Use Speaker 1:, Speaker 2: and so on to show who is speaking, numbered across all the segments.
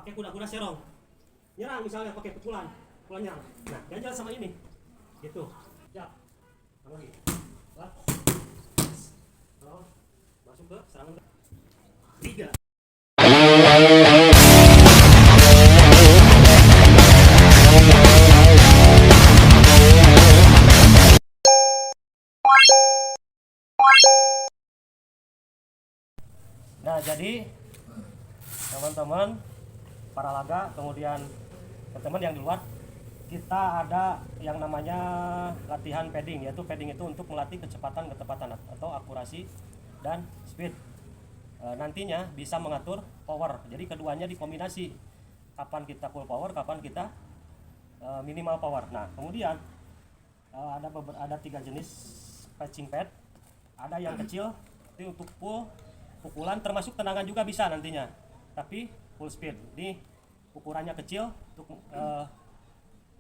Speaker 1: pakai kuda-kuda serong. Nyerang misalnya pakai pukulan nyerang. Nah, ganjal sama ini. Gitu. Siap. Lagi. Lah. Oh. Masuk ke serangan 3. Nah, jadi teman-teman para laga, kemudian teman-teman yang di luar, kita ada yang namanya latihan padding, yaitu padding itu untuk melatih kecepatan, ketepatan atau akurasi dan speed. Nantinya bisa mengatur power. Jadi keduanya dikombinasi. Kapan kita full power, kapan kita minimal power. Nah, kemudian ada 3 jenis patching pad. Ada yang kecil itu untuk pukulan, termasuk tendangan juga bisa nantinya, tapi full speed. Ini ukurannya kecil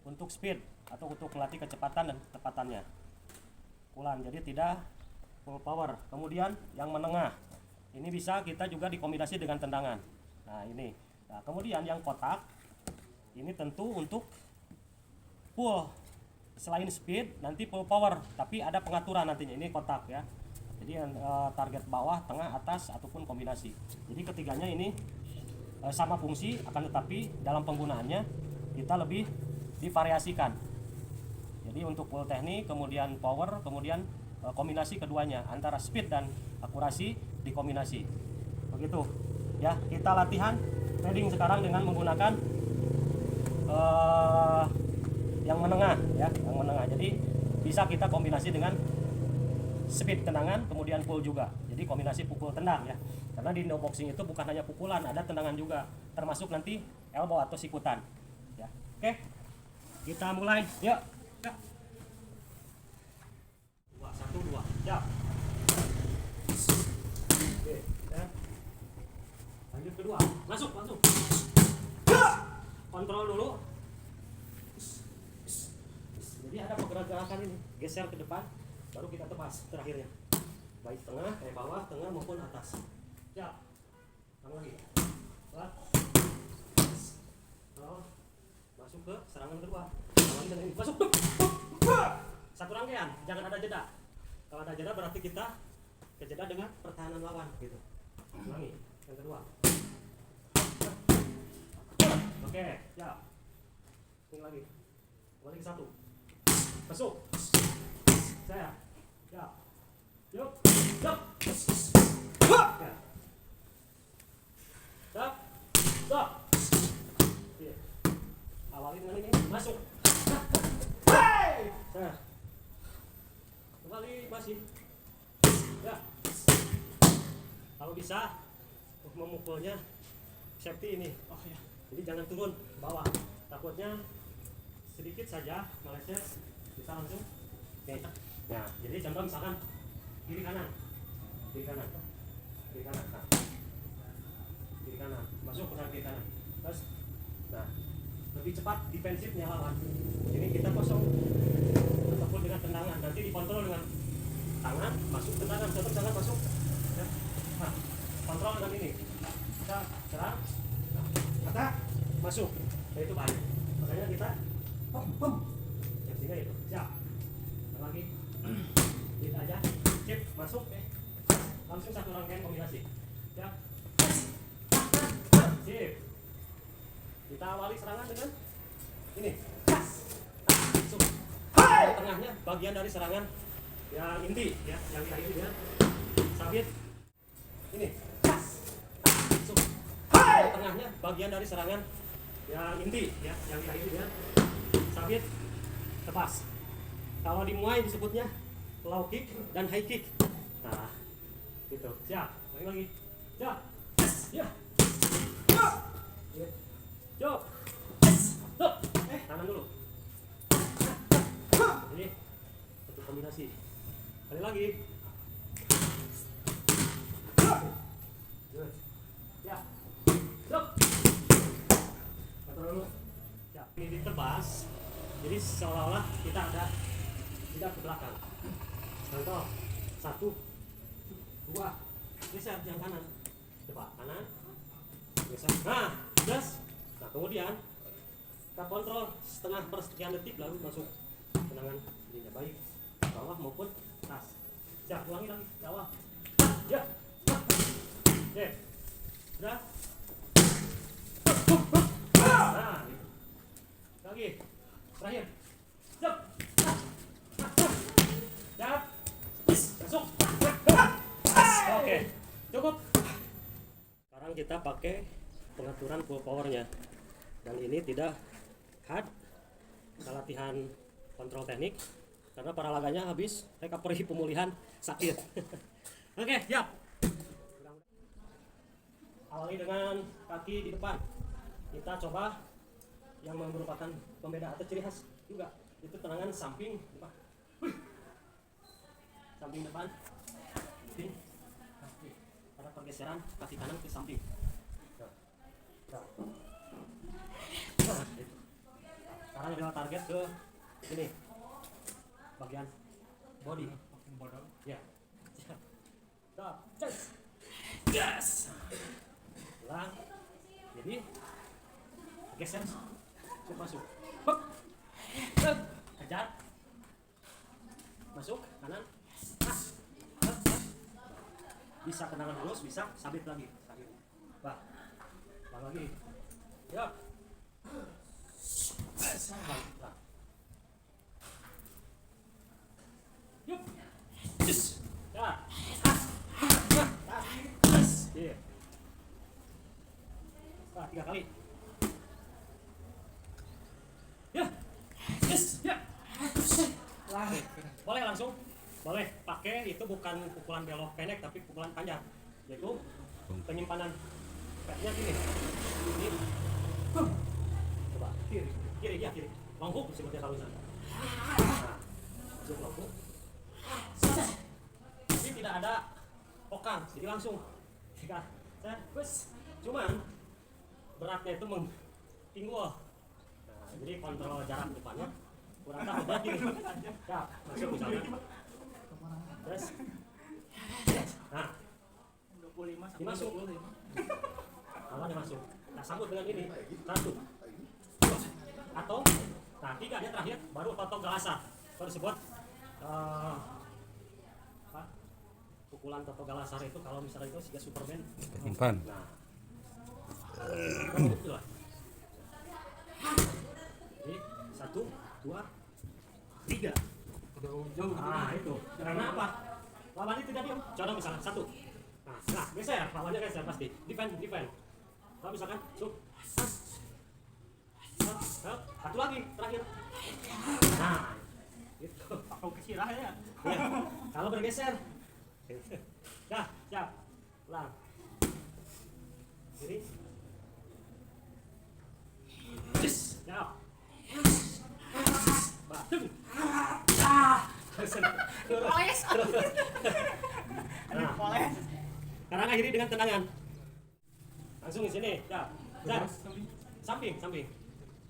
Speaker 1: untuk speed atau untuk melatih kecepatan dan ketepatannya pukulan, jadi tidak full power. Kemudian yang menengah ini bisa kita juga dikombinasi dengan tendangan. Nah, ini. Nah, kemudian yang kotak ini tentu untuk full, selain speed nanti full power, tapi ada pengaturan nantinya. Ini kotak ya. Jadi target bawah, tengah, atas ataupun kombinasi. Jadi ketiganya ini sama fungsi, akan tetapi dalam penggunaannya kita lebih divariasikan. Jadi untuk full teknik, kemudian power, kemudian kombinasi keduanya antara speed dan akurasi dikombinasi. Begitu. Ya, kita latihan padding sekarang dengan menggunakan yang menengah ya, yang menengah. Jadi bisa kita kombinasi dengan speed tendangan, kemudian pull juga. Jadi kombinasi pukul tendang ya. Karena di Indo boxing itu bukan hanya pukulan, ada tendangan juga, termasuk nanti elbow atau sikutan. Ya. Oke. Kita mulai. Yuk. Ya. 1 2. Ya. Oke, ya. Lanjut kedua. Masuk, langsung. Kontrol dulu. Jadi ada pergerakan ini, geser ke depan, baru kita tebas terakhirnya, baik tengah, bawah, tengah maupun atas. Siap. Lagi. Masuk ke serangan kedua. Masuk. Satu rangkaian, jangan ada jeda. Kalau ada jeda berarti kita kejeda dengan pertahanan lawan gitu. Ulangi yang kedua. Oke, siap. Ini lagi. Balik satu. Masuk. Saya. Ya. Yuk. Yuk. Stop. Stop. Awalin dengan ini. Masuk. Hey. Saya. Kembali masih. Ya. Kalau bisa memukulnya safety ini. Oh ya. Jadi jangan turun bawah. Takutnya sedikit saja meleset, kita langsung. Oke. Nah, jadi contoh misalkan kiri kanan, kiri kanan, kiri kanan, nah. Kiri kanan, masuk ke kiri kanan, terus, nah, lebih cepat defensifnya lawan. Ini kita kosong ataupun dengan tendangan, nanti dikontrol dengan tangan, masuk tendangan, contoh tangan masuk, ya. Nah, kontrol dengan ini, kita serang, nah, kata masuk, nah, itu baik. Makanya kita pem, yang tiga itu, siap. Lagi. Kita aja, sip, masuk, langsung satu rangkaian kombinasi. Ya, sip. Kita awali serangan dengan ini, masuk. Tengahnya bagian dari serangan yang inti, ya, yang kita ini ya, sabit. Ini, masuk. Tengahnya bagian dari serangan yang inti, ya, yang kita ini ya, sabit, tepas. Kalau di Muay disebutnya low kick dan high kick. Nah, gitu. Siap. Lagi. Siap. Ya. Jok. Stop. Tahan dulu. Ini satu kombinasi. Kali lagi. Ya. Stop. Kontrol dulu. Ya, ini ditebas. Jadi seolah-olah kita ada tidak ke belakang. Contoh 1, 2, geser yang kanan, coba kanan, geser. Nah, plus Nah kemudian kita kontrol setengah per sekian detik lalu masuk tendangan ininya baik bawah maupun atas. Siap, ulangi lagi bawah. Ya. Oke. Sudah. Nah, gitu. Lagi. Terakhir. Siap. Siap. Masuk. Oke. Cukup. Sekarang kita pakai pengaturan full powernya. Dan ini tidak hard. Kita latihan kontrol teknik karena paraolahraga habis recovery pemulihan sakit. Oke, siap. Awali dengan kaki di depan. Kita coba yang merupakan pembeda atau ciri khas juga. Itu tendangan samping depan. Samping depan. Samping. Ada pergeseran kaki kanan ke samping. Nah, itu. Sekarang adalah target ke ini bagian body. Ya. Stop. Yes. Ulang. Jadi geser. Masuk masuk. Hop. Kejar. Masuk kanan. Bisa tendangan lurus, bisa sabit lagi. Sabit. Bah. Bang lagi. Ya. Bah. Yup. Yes. Ya. Yes. Iya. Wah, 3 kali. Ya. Yes. Ya. Boleh langsung. Boleh pakai itu bukan pukulan belok pendek tapi pukulan panjang. Yaitu penyimpanan kakinya gini. Ini. Coba kiri. Kiri ya, kiri. Long hook seperti kalau misalnya. Nah. Masuk long hook. Tapi tidak ada pokang, jadi langsung jika saya cuman beratnya itu menggol. Nah, jadi kontrol jarak depannya kurang tahu berarti ya masuk misalnya terus nah 25 masuk lawannya masuk. Nah sambut dengan ini 1 atau nah 3 dia terakhir baru totok galasa tersebut pukulan Toto Galasar itu kalau misalnya itu sudah Superman
Speaker 2: umpan.
Speaker 1: Nah itulah. Jadi 1, 2, 3 jauh. Nah itu karena apa? Lawannya tidak diam. Contoh misalnya 1. Nah geser, lawannya geser pasti. Defend. Kalau misalkan satu lagi terakhir. Nah itu aku kesirah ya. Kalau bergeser dah, siap. Ulang. Jadi yes, siap. Batu. Poles. Nah, poles. Sekarang akhiri dengan tendangan. Langsung di sini, siap. Samping.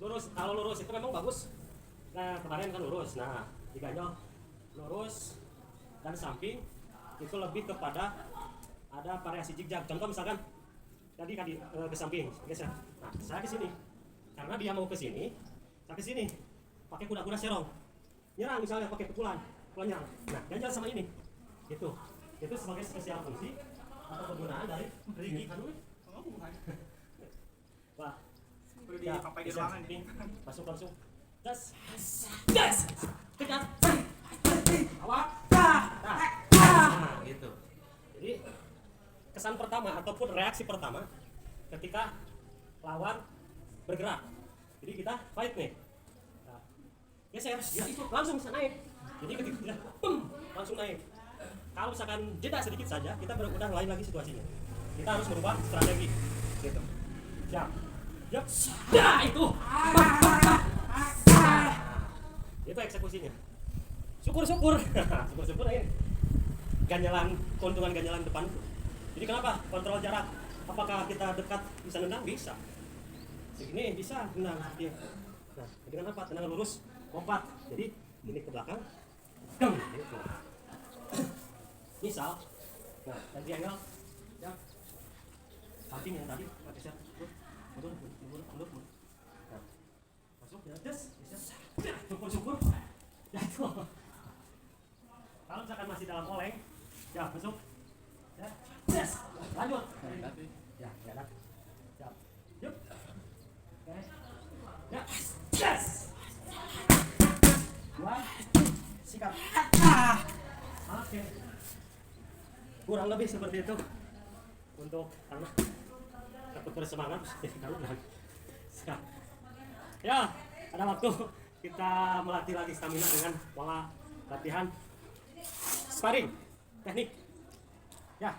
Speaker 1: Lurus, kalau lurus itu memang bagus. Nah, kemarin kan lurus. Nah, diganjol lurus dan samping. Itu lebih kepada ada variasi zigzag. Contoh misalkan tadi ke samping, geser. Nah, saya ke sini. Karena dia mau ke sini, saya ke sini. Pakai kuda-kuda serong. Nyerang misalnya pakai pukulan nyerang. Nah, ganjal sama ini. Itu sebagai spesial fungsi atau penggunaan dari rigi. Wah. Ya, masuk langsung. Das. Kejar. Awak. Nah, gitu. Jadi kesan pertama ataupun reaksi pertama ketika lawan bergerak. Jadi kita fight nih. Nah, geser, ya itu langsung bisa naik. Jadi ketika kita langsung naik. Kalau misalkan jeda sedikit saja, kita udah lain lagi situasinya. Kita harus merubah strategi. Gitu. Siap. Yup. Nah, itu. Itu eksekusinya. Syukur ini. Keuntungan ganjalan depan. Jadi kenapa? Kontrol jarak. Apakah kita dekat bisa nendang? Bisa. Segini bisa nendang. Nah, dengan apa? Tendangan lurus, lompat. Jadi ini ke belakang. Gitu. Misal, nah dari angle, ya, samping yang tadi, geser, mundur. Terus, bisa. Syukur-syukur. Jatuh. Kalau misalkan masih dalam oleng, ya masuk. Ya, yes. Lanjut. Ya, ya, siap. Yuk. Oke. Ya, yes. Dua. Sikat. Oke. Kurang lebih seperti itu untuk karena takut bersemangat jadi kalau bilang. Siap. Ya, ada waktu kita melatih lagi stamina dengan pola latihan sparring teknik. Ya,